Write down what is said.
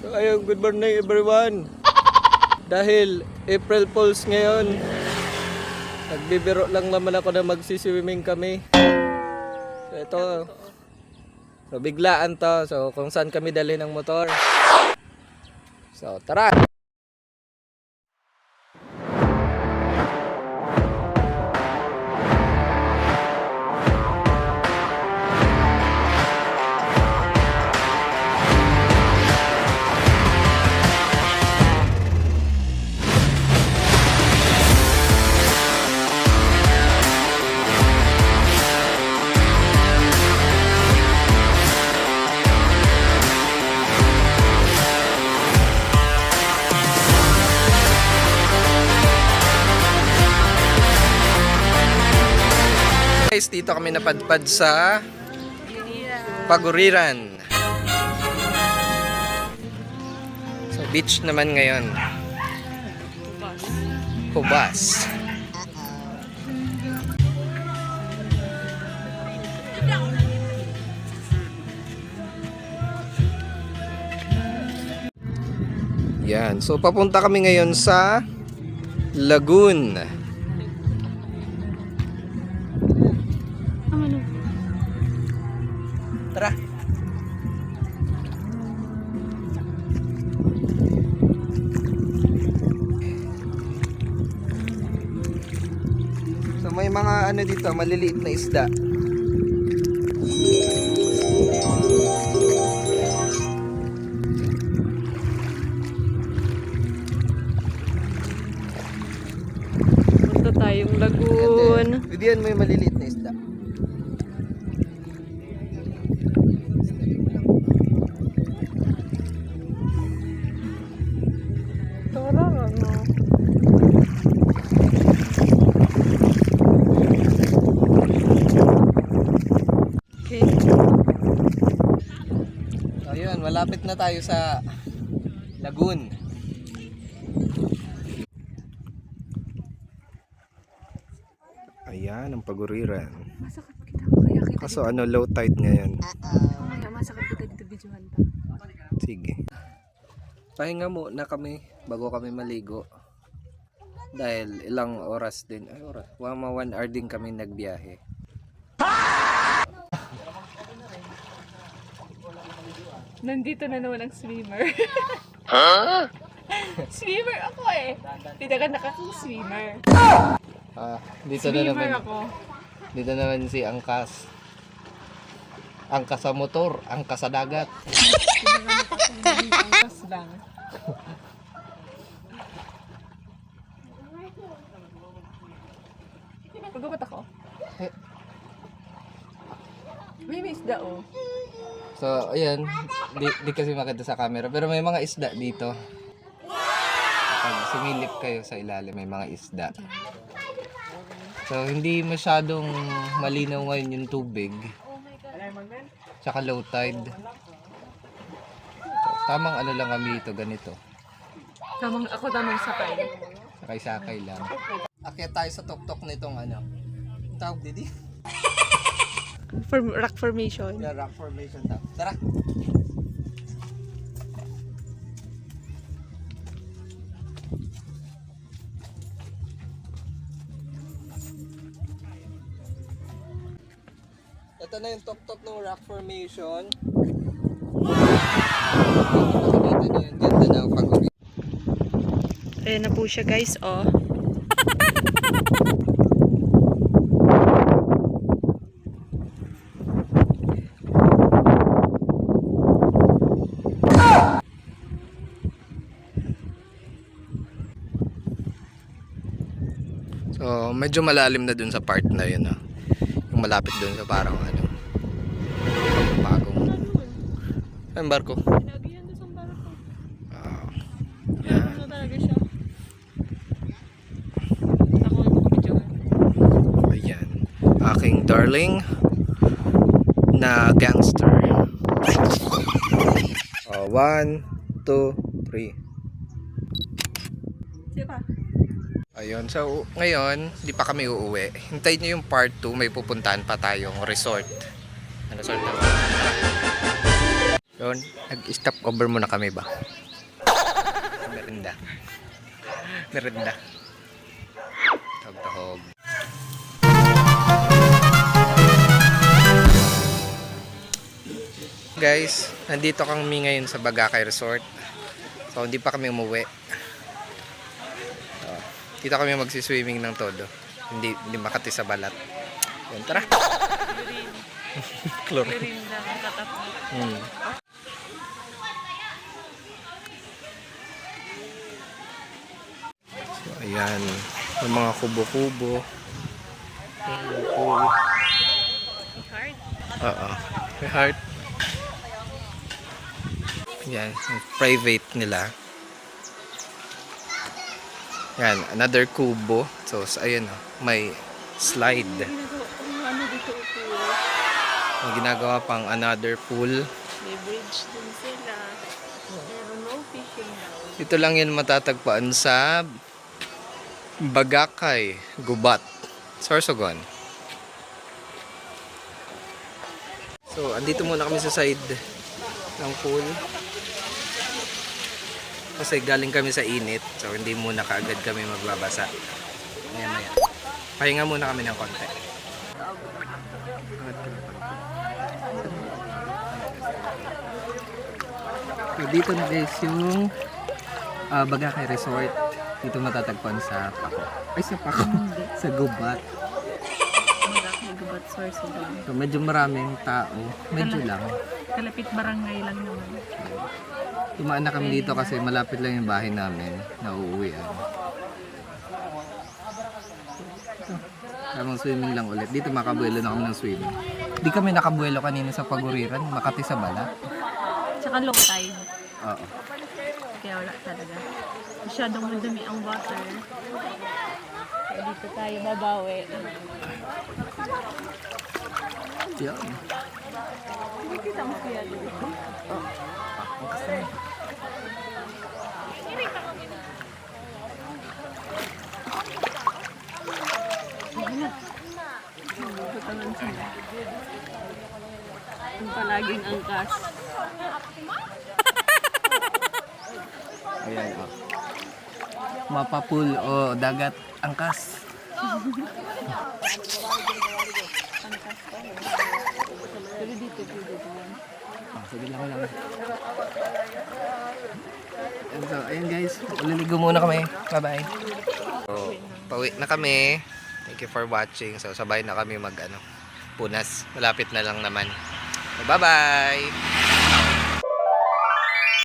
So ayun, good morning everyone. Dahil April Fools ngayon, nagbibiro lang naman ako na magsiswimming kami. So ito, so biglaan to. So kung saan kami dali ng motor. So tara! Guys, dito kami napadpad sa Paguriran. So beach naman ngayon. Hubas. Yan. So papunta kami ngayon sa Lagoon. Tara. So may mga ano dito, maliliit na isda. Punta tayong lagoon. Pwede yan, may maliliit na isda. Okay. Ayun, malapit na tayo sa Lagoon. Ayan, ang Paguriran. Masakit kita. Kaya kita. Kaso ano, low tide ngayon. Kaya masakit kita dito videohan ta. Sige. Pahinga muna kami bago kami maligo. Dahil ilang oras din. Ay, oras. 1 hour din kami nagbiyahe. Nandito na naman ang swimmer. Huh? Swimmer ako eh. Tinagandak akong swimmer. Dito na Swimmer naman. ako. Dito naman si Angkas. Angkas sa motor, angkas sa dagat. Tinagandak akong angkas lang. Pagkabat ako? May isda oh. So, ayan. Di kasi makita sa camera. Pero may mga isda dito. Pag sumilip kayo sa ilalim, may mga isda. So, hindi masyadong malinaw ngayon yung tubig. Tsaka low tide. So, tamang ano lang kami dito, ganito. Tamang sakay. Sakay-sakay lang. Akyat tayo sa tuktok nitong ano. Tawag didi? Rock formation. Yeah, rock formation daw. Tara! Ito na yung top ng rock formation. Nakikita niyo yung ganda ng Paguriran. Ayan na po siya guys, oh. So, medyo malalim na dun sa part na yun, no? Yung malapit dun sa parang ano, bagong ay, barko. Pinagihan doon sa barko. Yan. Ano talaga siya? Ako yung video. Ayan. Aking darling na gangster. 1, 2, 3. Sige pa. Ayun, so ngayon, di pa kami uuwi. Hintayin nyo yung part 2, may pupuntahan pa tayong resort. Resort na. So, nag-stop over muna kami ba? Merinda. Merinda. Tahog-tahog. Guys, nandito kami ngayon sa Bagakay Resort. So, hindi pa kami umuwi. So, dito kami magsiswimming ng todo. Hindi makati sa balat. Yan, tara. Chlorine. Chlorine lang ang katapat. So, ayan. Yung mga kubo-kubo. Yung pool. Hard. Oo. May heart. Yan. Yung private nila. Yan. Another kubo. So, ayun o. May slide. Ano dito pool? May ginagawa pang another pool. May bridge din sila. Pero no fishing now. Ito lang yun matatagpuan sa Bagakay, Gubat, Sorsogon. So, andito muna kami sa side ng pool. Kasi galing kami sa init. So, hindi muna kaagad kami magbabasa. Maya. Pahinga muna kami ng konti. So, dito na guys yung Bagakay Resort. Dito matatagpuan sa Paco. Ay, sa Paco. Sa Gubat. Bagakay Gubat source doon. So, medyo maraming tao. Medyo lang. Kalapit barangay lang naman. Tumaan na kami dito kasi malapit lang yung bahay namin na uuwian. Tamang swimming lang ulit. Dito makabuelo na kami ng swimming. Di kami nakabuelo kanina sa Paguriran. Makati sa Balat. Tsaka low tide. Oo. Kaya wala talaga. Masyadong madumi ang water. Kaya dito tayo babawi. Yan. Kita mo kaya dito? Butangan sila. Ang palaging angkas. Ayan o. Mapapul o dagat angkas. Pero dito pwede naman. Sige lang. And so, ayan guys. Uliligo muna kami. Bye-bye. So, pauwi na kami. Thank you for watching. So, sabay na kami punas. Malapit na lang naman. So, bye-bye!